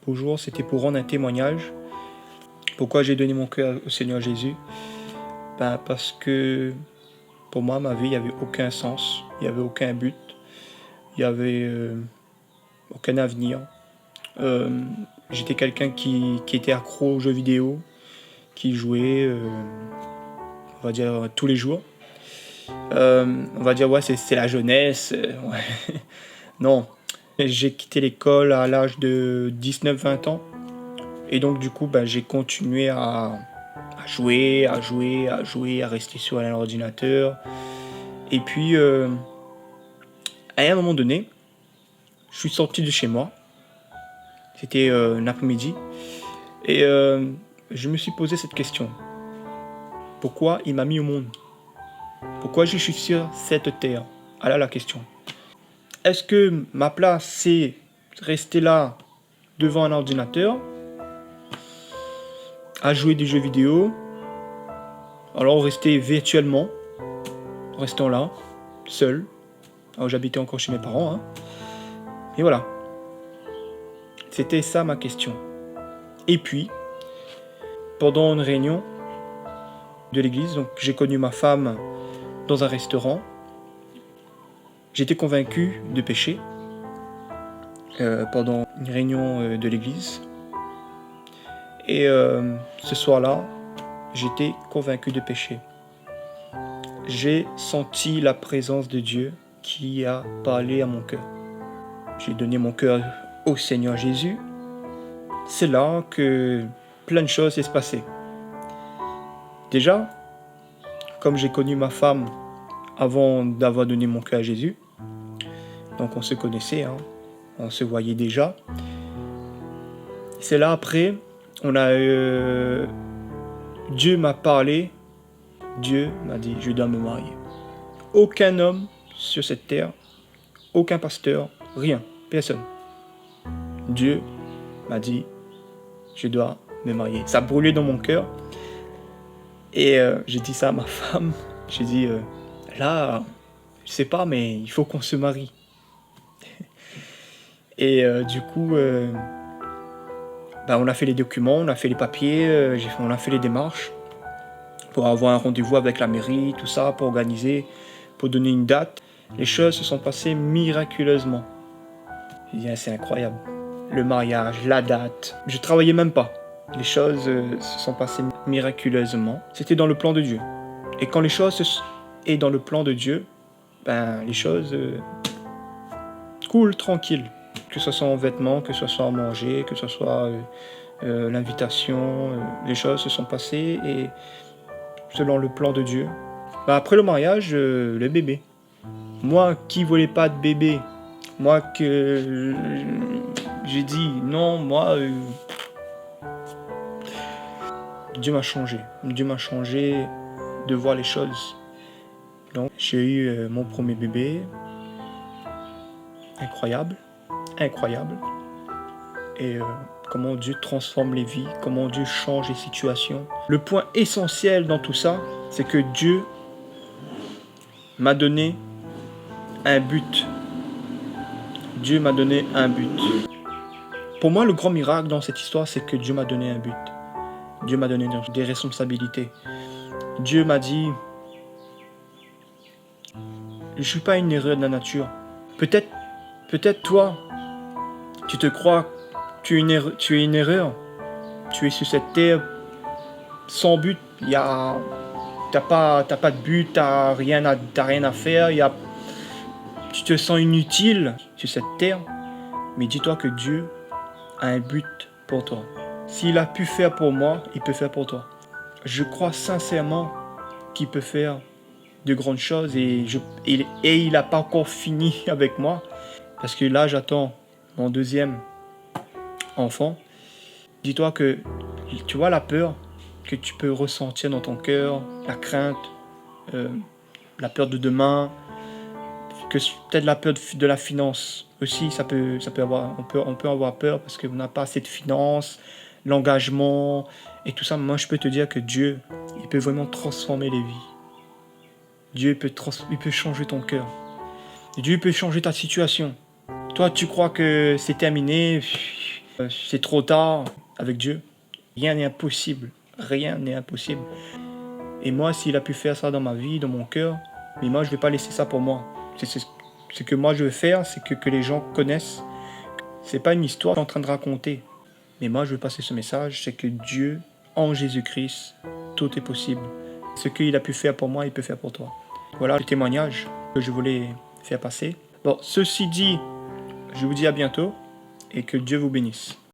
Bonjour, c'était pour rendre un témoignage. Pourquoi j'ai donné mon cœur au Seigneur Jésus? Parce que pour moi, ma vie, il n'y avait aucun sens, il n'y avait aucun but, il n'y avait aucun avenir. J'étais quelqu'un qui était accro aux jeux vidéo, qui jouait, on va dire, tous les jours. On va dire, ouais, c'est la jeunesse. Ouais. Non, j'ai quitté l'école à l'âge de 19-20 ans. Et donc, du coup, j'ai continué à jouer, à rester sur un ordinateur. Et puis, à un moment donné, je suis sorti de chez moi. C'était un après-midi. Et je me suis posé cette question. Pourquoi il m'a mis au monde? Pourquoi je suis sur cette terre? Ah là, la question. Est-ce que ma place, c'est rester là, devant un ordinateur, à jouer des jeux vidéo, alors rester virtuellement, restant là, seul. Alors j'habitais encore chez mes parents, hein. Et voilà. C'était ça ma question. Et puis, pendant une réunion de l'église, donc j'ai connu ma femme dans un restaurant. J'étais convaincu de pécher pendant une réunion de l'église. Et ce soir-là, j'étais convaincu de pécher. J'ai senti la présence de Dieu qui a parlé à mon cœur. J'ai donné mon cœur au Seigneur Jésus. C'est là que plein de choses s'est passées. Déjà, comme j'ai connu ma femme avant d'avoir donné mon cœur à Jésus, donc on se connaissait, hein, on se voyait déjà. C'est là après, Dieu m'a parlé, Dieu m'a dit, je dois me marier. Aucun homme sur cette terre, aucun pasteur, rien, personne. Dieu m'a dit, je dois me marier. Ça brûlait dans mon cœur. Et j'ai dit ça à ma femme. J'ai dit, là, je sais pas, mais il faut qu'on se marie. Et du coup, on a fait les documents, on a fait les papiers, on a fait les démarches pour avoir un rendez-vous avec la mairie, tout ça, pour organiser, pour donner une date. Les choses se sont passées miraculeusement. J'ai dit, c'est incroyable. Le mariage, la date, je travaillais même pas. Les choses se sont passées miraculeusement. C'était dans le plan de Dieu. Et quand les choses sont dans le plan de Dieu, les choses coulent tranquilles. Que ce soit en vêtements, que ce soit en manger, que ce soit l'invitation, les choses se sont passées et selon le plan de Dieu. Après le mariage, le bébé. Moi qui voulais pas de bébé, moi que j'ai dit non, moi Dieu m'a changé. Dieu m'a changé de voir les choses. Donc j'ai eu mon premier bébé. Incroyable. Et comment Dieu transforme les vies, comment Dieu change les situations. Le point essentiel dans tout ça, c'est que Dieu m'a donné un but. Dieu m'a donné un but. Pour moi, le grand miracle dans cette histoire, c'est que Dieu m'a donné un but. Dieu m'a donné des responsabilités. Dieu m'a dit, je ne suis pas une erreur de la nature. Peut-être toi, tu te crois, tu es une erreur. Tu es sur cette terre sans but. T'as pas de but, t'as rien à faire. Tu te sens inutile sur cette terre. Mais dis-toi que Dieu a un but pour toi. S'il a pu faire pour moi, il peut faire pour toi. Je crois sincèrement qu'il peut faire de grandes choses et il n'a pas encore fini avec moi. Parce que là, j'attends mon deuxième enfant. Dis-toi que tu vois la peur que tu peux ressentir dans ton cœur, la crainte, la peur de demain, que peut-être la peur de la finance aussi, on peut avoir peur parce qu'on n'a pas assez de finances, l'engagement et tout ça. Moi, je peux te dire que Dieu, il peut vraiment transformer les vies. Dieu il peut changer ton cœur. Dieu peut changer ta situation. Toi, tu crois que c'est terminé, C'est trop tard avec Dieu. Rien n'est impossible. Rien n'est impossible. Et moi, s'il a pu faire ça dans ma vie, dans mon cœur, mais moi, je vais pas laisser ça pour moi. Ce que moi, je veux faire, c'est que les gens connaissent. C'est pas une histoire que je suis en train de raconter. Mais moi, je veux passer ce message, c'est que Dieu, en Jésus-Christ, tout est possible. Ce qu'il a pu faire pour moi, il peut faire pour toi. Voilà le témoignage que je voulais faire passer. Bon, ceci dit, je vous dis à bientôt et que Dieu vous bénisse.